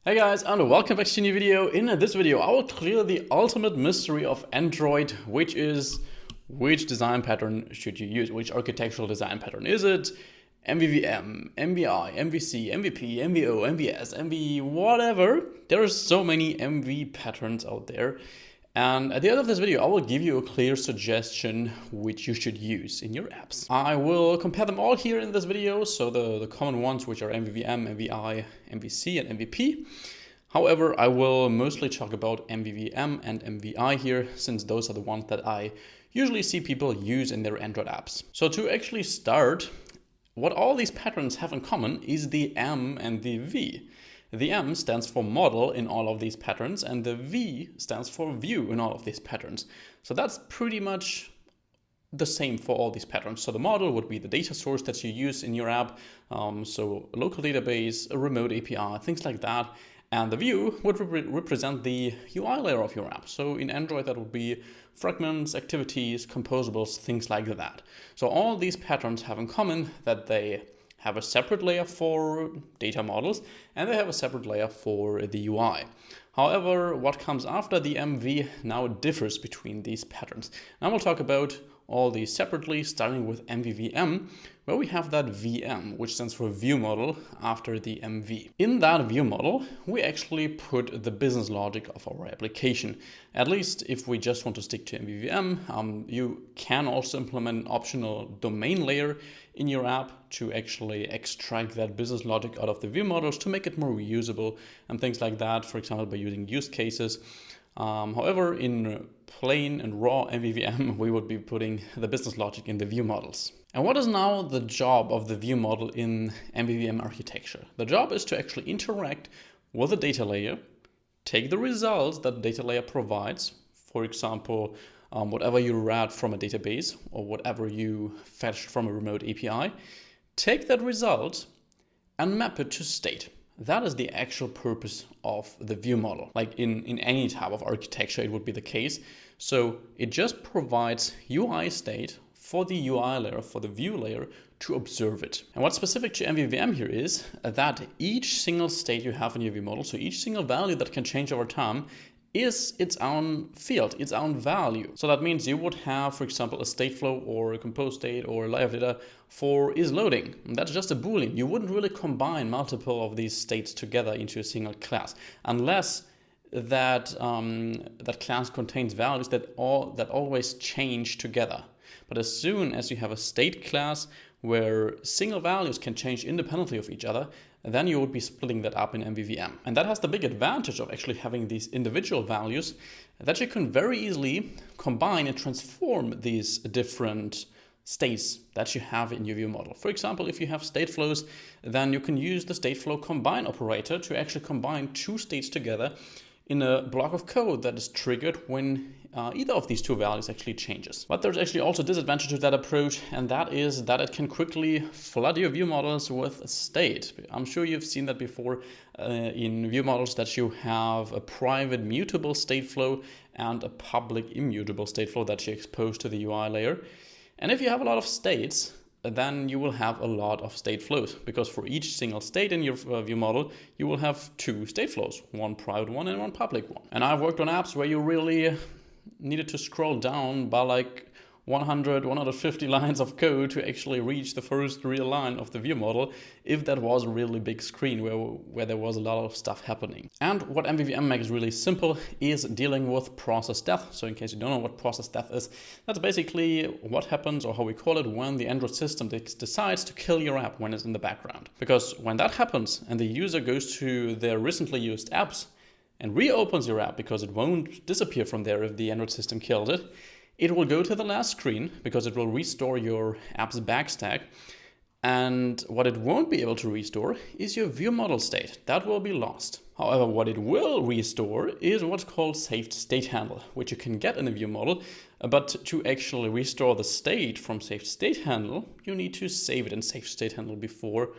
Hey guys, and welcome back to a new video. In this video, I will clear the ultimate mystery of Android, which is which design pattern should you use? Which architectural design pattern? Is it MVVM, MVI, MVC, MVP, MVO, MVS, MV, whatever? There are so many MV patterns out there. And at the end of this video, I will give you a clear suggestion which you should use in your apps. I will compare them all here in this video, so the common ones, which are MVVM, MVI, MVC, and MVP. However, I will mostly talk about MVVM and MVI here, since those are the ones that I usually see people use in their Android apps. So to actually start, what all these patterns have in common is the M and the V. The M stands for model in all of these patterns, and the V stands for view in all of these patterns. So that's pretty much the same for all these patterns. So the model would be the data source that you use in your app, so a local database, a remote API, things like that. And the view would represent the UI layer of your app. So in Android, that would be fragments, activities, composables, things like that. So all these patterns have in common that they have a separate layer for data models, and they have a separate layer for the UI. However, what comes after the MV now differs between these patterns. And I will talk about all these separately, starting with MVVM, where we have that VM, which stands for view model after the MV. In that view model, we actually put the business logic of our application. At least if we just want to stick to MVVM, you can also implement an optional domain layer in your app to actually extract that business logic out of the view models to make it more reusable and things like that, for example, by using use cases. However, in plain and raw MVVM, we would be putting the business logic in the view models. And what is now the job of the view model in MVVM architecture? The job is to actually interact with the data layer, take the results that the data layer provides, for example, whatever you read from a database or whatever you fetched from a remote API, take that result and map it to state. That is the actual purpose of the view model. Like in any type of architecture, it would be the case. So it just provides UI state for the UI layer, for the view layer, to observe it. And what's specific to MVVM here is that each single state you have in your view model, so each single value that can change over time, is its own field, its own value. So that means you would have, for example, a state flow or a compose state or live data for is loading. And that's just a Boolean. You wouldn't really combine multiple of these states together into a single class unless that class contains values that always change together. But as soon as you have a state class where single values can change independently of each other, then you would be splitting that up in MVVM. And that has the big advantage of actually having these individual values that you can very easily combine and transform these different states that you have in your view model. For example, if you have state flows, then you can use the state flow combine operator to actually combine two states together in a block of code that is triggered when either of these two values actually changes. But there's actually also a disadvantage to that approach, and that is that it can quickly flood your view models with a state. I'm sure you've seen that before in view models, that you have a private mutable state flow and a public immutable state flow that you expose to the UI layer. And if you have a lot of states, then you will have a lot of state flows, because for each single state in your view model, you will have two state flows, one private one and one public one. And I've worked on apps where you really needed to scroll down by like 100, 150 lines of code to actually reach the first real line of the view model, if that was a really big screen where there was a lot of stuff happening. And what MVVM makes really simple is dealing with process death. So in case you don't know what process death is, that's basically what happens, or how we call it, when the Android system decides to kill your app when it's in the background. Because when that happens and the user goes to their recently used apps and reopens your app, because it won't disappear from there if the Android system killed it, it will go to the last screen because it will restore your app's backstack. And what it won't be able to restore is your view model state. That will be lost. However, what it will restore is what's called saved state handle, which you can get in a view model. But to actually restore the state from saved state handle, you need to save it in saved state handle before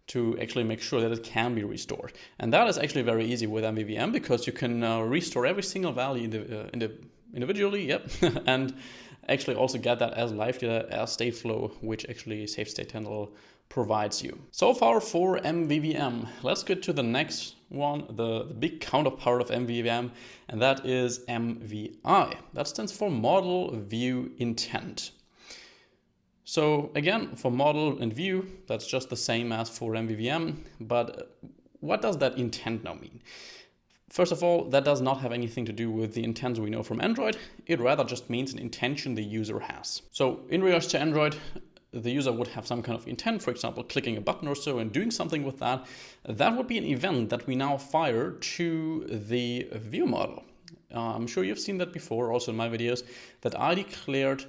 to actually make sure that it can be restored. And that is actually very easy with MVVM, because you can restore every single value individually, and actually also get that as live data, as state flow, which actually saved state handle provides you. So far for MVVM. Let's get to the next one, the big counterpart of MVVM, and that is MVI. That stands for Model View Intent. So again, for model and view, that's just the same as for MVVM, but what does that intent now mean? First of all, that does not have anything to do with the intent we know from Android. It rather just means an intention the user has. So in regards to Android, the user would have some kind of intent, for example, clicking a button or so and doing something with that. That would be an event that we now fire to the view model. I'm sure you've seen that before, also in my videos, that I declared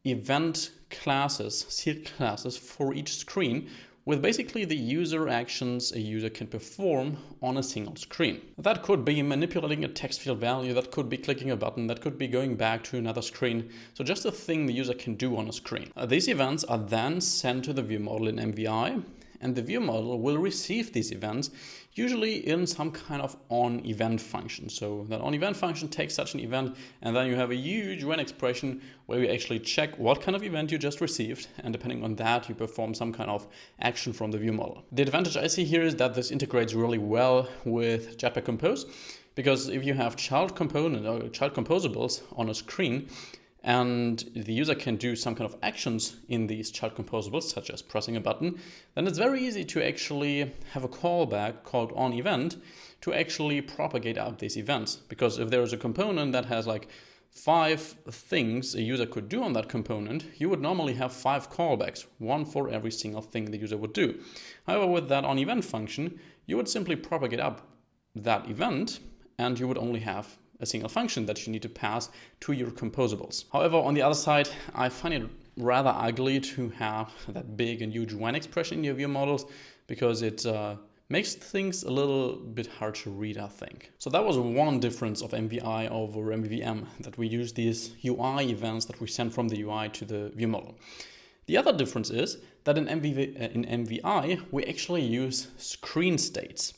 event classes, sealed classes for each screen with basically the user actions a user can perform on a single screen. That could be manipulating a text field value, that could be clicking a button, that could be going back to another screen. So just a thing the user can do on a screen. These events are then sent to the view model in MVI, and the view model will receive these events usually in some kind of on-event function. So that on-event function takes such an event, and then you have a huge when expression where you actually check what kind of event you just received, and depending on that, you perform some kind of action from the view model. The advantage I see here is that this integrates really well with Jetpack Compose, because if you have child component or child composables on a screen, and the user can do some kind of actions in these child composables, such as pressing a button, then it's very easy to actually have a callback called onEvent to actually propagate out these events. Because if there is a component that has like 5 things a user could do on that component, you would normally have 5 callbacks, one for every single thing the user would do. However, with that onEvent function, you would simply propagate up that event, and you would only have a single function that you need to pass to your composables. However, on the other side, I find it rather ugly to have that big and huge when expression in your view models, because it makes things a little bit hard to read, I think. So that was one difference of MVI over MVVM, that we use these UI events that we send from the UI to the view model. The other difference is that in MVI, we actually use screen states.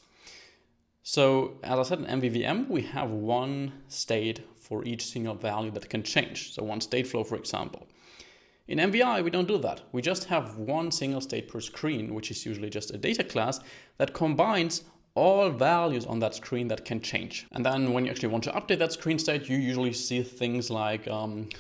So as I said, in MVVM, we have one state for each single value that can change. So one state flow, for example. In MVI, we don't do that. We just have one single state per screen, which is usually just a data class that combines all values on that screen that can change. And then when you actually want to update that screen state, you usually see things like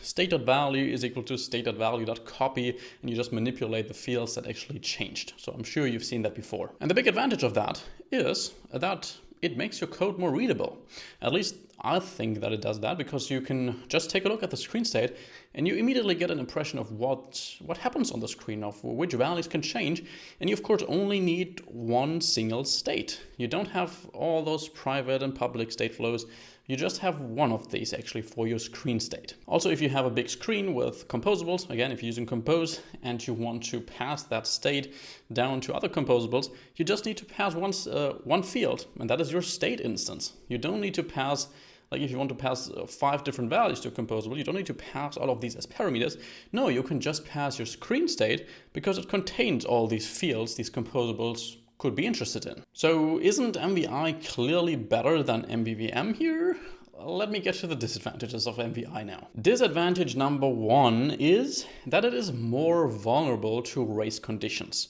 state.value is equal to state.value.copy, and you just manipulate the fields that actually changed. So I'm sure you've seen that before. And the big advantage of that is that it makes your code more readable. At least I think that it does that, because you can just take a look at the screen state and you immediately get an impression of what happens on the screen, of which values can change. And you of course only need one single state. You don't have all those private and public state flows. You just have one of these actually for your screen state. Also, if you have a big screen with composables, again, if you're using Compose and you want to pass that state down to other composables, you just need to pass one field, and that is your state instance. You don't need to pass, like if you want to pass 5 different values to a composable, you don't need to pass all of these as parameters. No, you can just pass your screen state because it contains all these fields, these composables could be interested in. So isn't MVI clearly better than MVVM here? Let me get to the disadvantages of MVI now. Disadvantage number 1 is that it is more vulnerable to race conditions.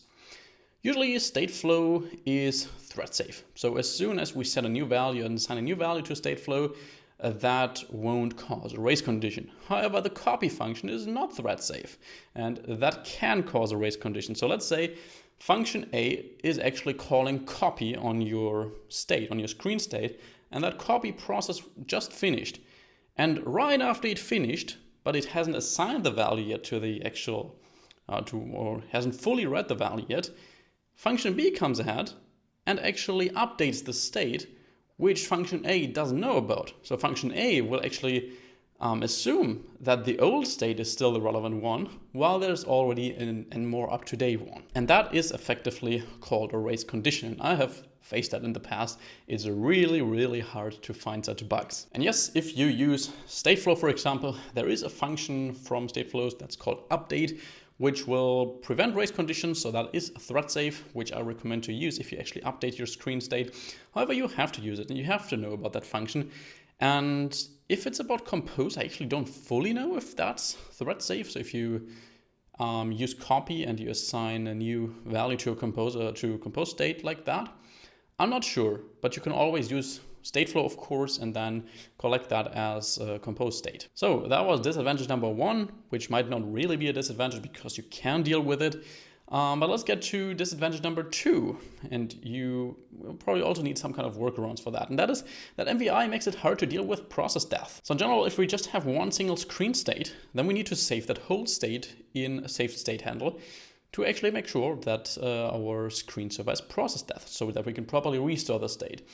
Usually state flow is thread safe. So as soon as we set a new value and assign a new value to state flow, that won't cause a race condition. However, the copy function is not thread safe, and that can cause a race condition. So let's say function A is actually calling copy on your state, on your screen state, and that copy process just finished. And right after it finished, but it hasn't assigned the value yet to the actual, or hasn't fully read the value yet, function B comes ahead and actually updates the state, which function A doesn't know about. So function A will actually assume that the old state is still the relevant one, while there's already a more up-to-date one. And that is effectively called a race condition. I have faced that in the past. It's really, really hard to find such bugs. And yes, if you use stateflow, for example, there is a function from stateflows that's called update, which will prevent race conditions, so that is thread safe, which I recommend to use if you actually update your screen state. However, you have to use it and you have to know about that function. And if it's about compose, I actually don't fully know if that's thread safe. So if you use copy and you assign a new value to a compose state like that, I'm not sure, but you can always use stateflow, of course, and then collect that as a composed state. So that was disadvantage number 1, which might not really be a disadvantage because you can deal with it. But let's get to disadvantage number 2, and you will probably also need some kind of workarounds for that. And that is that MVI makes it hard to deal with process death. So in general, if we just have one single screen state, then we need to save that whole state in a saved state handle to actually make sure that our screen survives process death so that we can properly restore the state.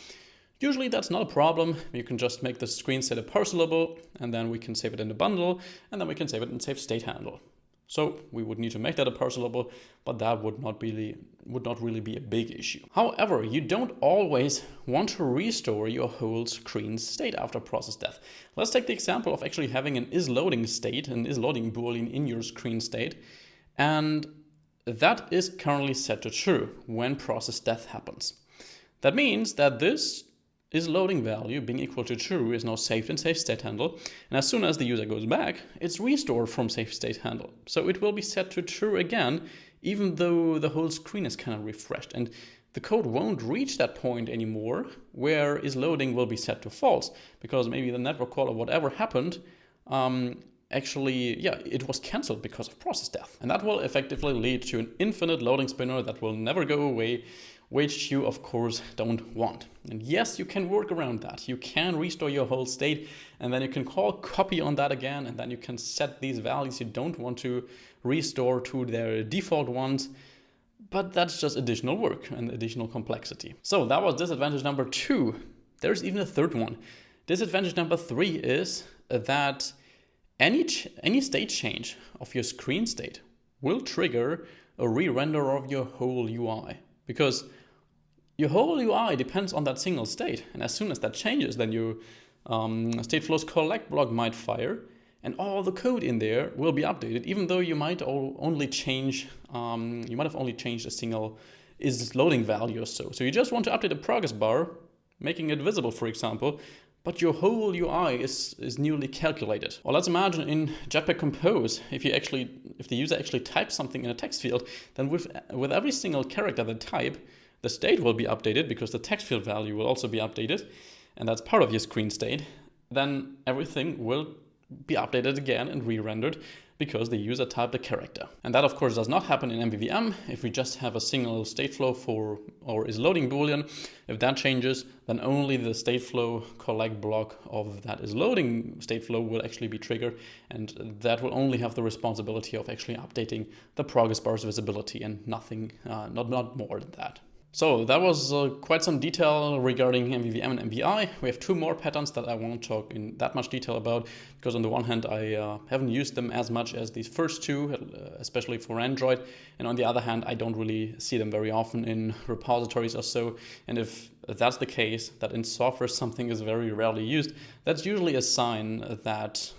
Usually that's not a problem. You can just make the screen state a parcelable, and then we can save it in the bundle, and then we can save it in saved state handle. So we would need to make that a parcelable, but that would not really be a big issue. However, you don't always want to restore your whole screen state after process death. Let's take the example of actually having an isLoading state, an isLoading boolean in your screen state, and that is currently set to true when process death happens. That means that this isLoading value being equal to true is now saved in saved state handle, and as soon as the user goes back, it's restored from saved state handle. So it will be set to true again, even though the whole screen is kind of refreshed, and the code won't reach that point anymore where isLoading will be set to false, because maybe the network call or whatever happened it was cancelled because of process death. And that will effectively lead to an infinite loading spinner that will never go away, which you of course don't want. And yes, you can work around that. You can restore your whole state, and then you can call copy on that again, and then you can set these values you don't want to restore to their default ones. But that's just additional work and additional complexity. So that was disadvantage number 2. There's even a third one. Disadvantage number 3 is that any state change of your screen state will trigger a re-render of your whole UI, because your whole UI depends on that single state. And as soon as that changes, then your stateflow's collect block might fire, and all the code in there will be updated, even though you might only change, you might have only changed a single isLoading value or so. So you just want to update the progress bar, making it visible, for example, but your whole UI is newly calculated. Or let's imagine in Jetpack Compose, if the user actually types something in a text field, then with every single character they type, the state will be updated because the text field value will also be updated, and that's part of your screen state. Then everything will be updated again and re-rendered because the user typed a character. And that of course does not happen in MVVM. If we just have a single stateflow for our isLoading boolean, if that changes, then only the stateflow collect block of that isLoading stateflow will actually be triggered, and that will only have the responsibility of actually updating the progress bar's visibility and nothing, not more than that. So that was quite some detail regarding MVVM and MVI. We have 2 more patterns that I won't talk in that much detail about, because on the one hand I haven't used them as much as these first 2, especially for Android, and on the other hand I don't really see them very often in repositories or so. And if that's the case, that in software something is very rarely used, that's usually a sign that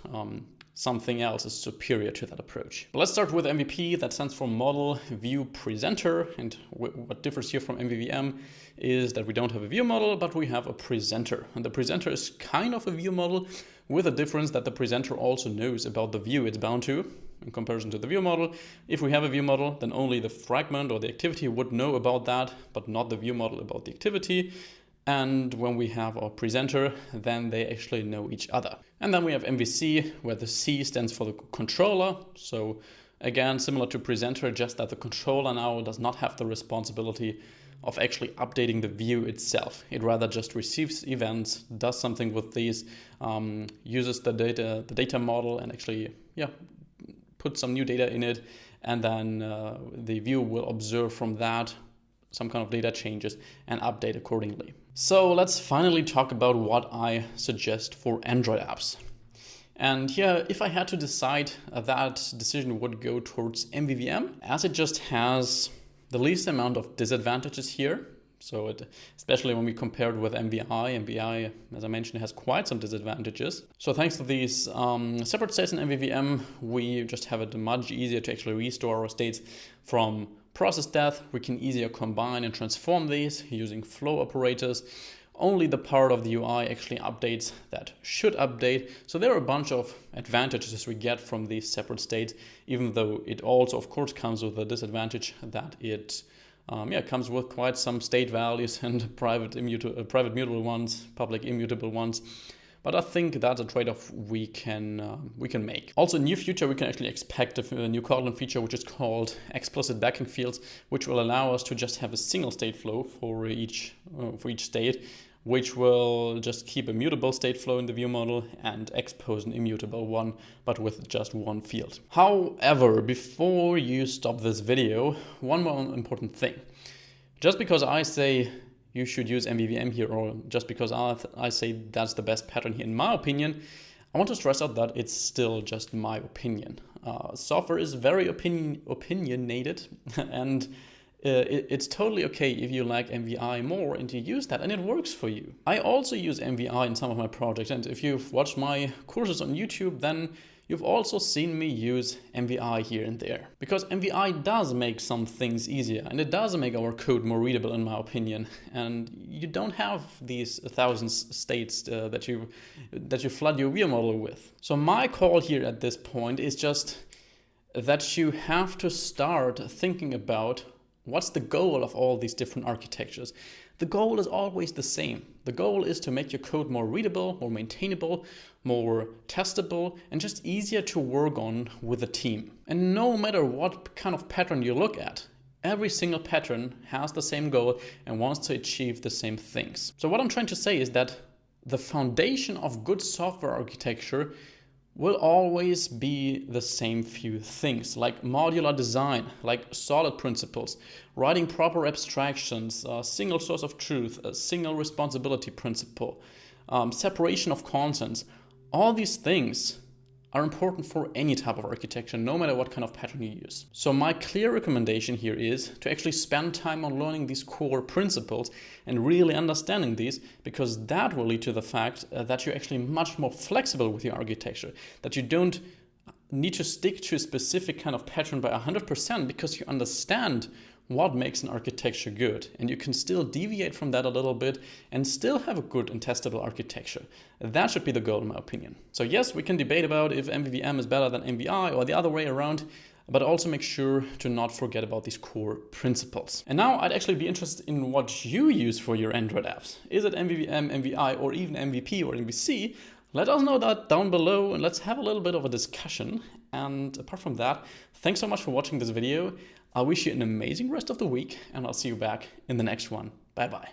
something else is superior to that approach. But let's start with MVP. That stands for Model View Presenter, and what differs here from MVVM is that we don't have a view model, but we have a presenter. And the presenter is kind of a view model, with a difference that the presenter also knows about the view it's bound to, in comparison to the view model. If we have a view model, then only the fragment or the activity would know about that, but not the view model about the activity. And when we have our presenter, then they actually know each other. And then we have MVC, where the C stands for the controller. So again, similar to presenter, just that the controller now does not have the responsibility of actually updating the view itself. It rather just receives events, does something with these, uses the data model, and actually put some new data in it. And then the view will observe from that some kind of data changes and update accordingly. So let's finally talk about what I suggest for Android apps. And here, if I had to decide, that decision would go towards MVVM, as it just has the least amount of disadvantages here. So especially when we compare it with MVI, as I mentioned, has quite some disadvantages. So thanks to these separate states in MVVM, we just have it much easier to actually restore our states from process death. We can easier combine and transform these using flow operators. Only the part of the UI actually updates that should update. So there are a bunch of advantages we get from these separate states, even though it also, of course, comes with the disadvantage that it Yeah, it comes with quite some state values and private mutable ones, public immutable ones. But I think that's a trade-off we can make. Also, in the near future, we can actually expect a new Kotlin feature, which is called explicit backing fields, which will allow us to just have a single state flow for each state, which will just keep a mutable state flow in the view model and expose an immutable one, but with just one field. However, before you stop this video, one more important thing. Just because I say you should use MVVM here, or just because I say that's the best pattern here in my opinion, I want to stress out that it's still just my opinion. Software is very opinionated, and it's totally okay if you like MVI more and you use that and it works for you. I also use MVI in some of my projects, and if you've watched my courses on YouTube, then you've also seen me use MVI here and there. Because MVI does make some things easier, and it does make our code more readable in my opinion. And you don't have these 1,000 states that you flood your view model with. So my call here at this point is just that you have to start thinking about what's the goal of all these different architectures. The goal is always the same. The goal is to make your code more readable, more maintainable, more testable, and just easier to work on with a team. And no matter what kind of pattern you look at, every single pattern has the same goal and wants to achieve the same things. So what I'm trying to say is that the foundation of good software architecture will always be the same few things, like modular design, like solid principles, writing proper abstractions, a single source of truth, a single responsibility principle, separation of contents. All these things are important for any type of architecture, no matter what kind of pattern you use. So my clear recommendation here is to actually spend time on learning these core principles and really understanding these, because that will lead to the fact that you're actually much more flexible with your architecture, that you don't need to stick to a specific kind of pattern by 100% because you understand what makes an architecture good, and you can still deviate from that a little bit and still have a good and testable architecture. That should be the goal in my opinion. So yes, we can debate about if MVVM is better than MVI or the other way around, but also make sure to not forget about these core principles. And now I'd actually be interested in what you use for your Android apps. Is it MVVM, MVI, or even MVP or MVC? Let us know that down below and let's have a little bit of a discussion. And apart from that, thanks so much for watching this video. I wish you an amazing rest of the week, and I'll see you back in the next one. Bye bye.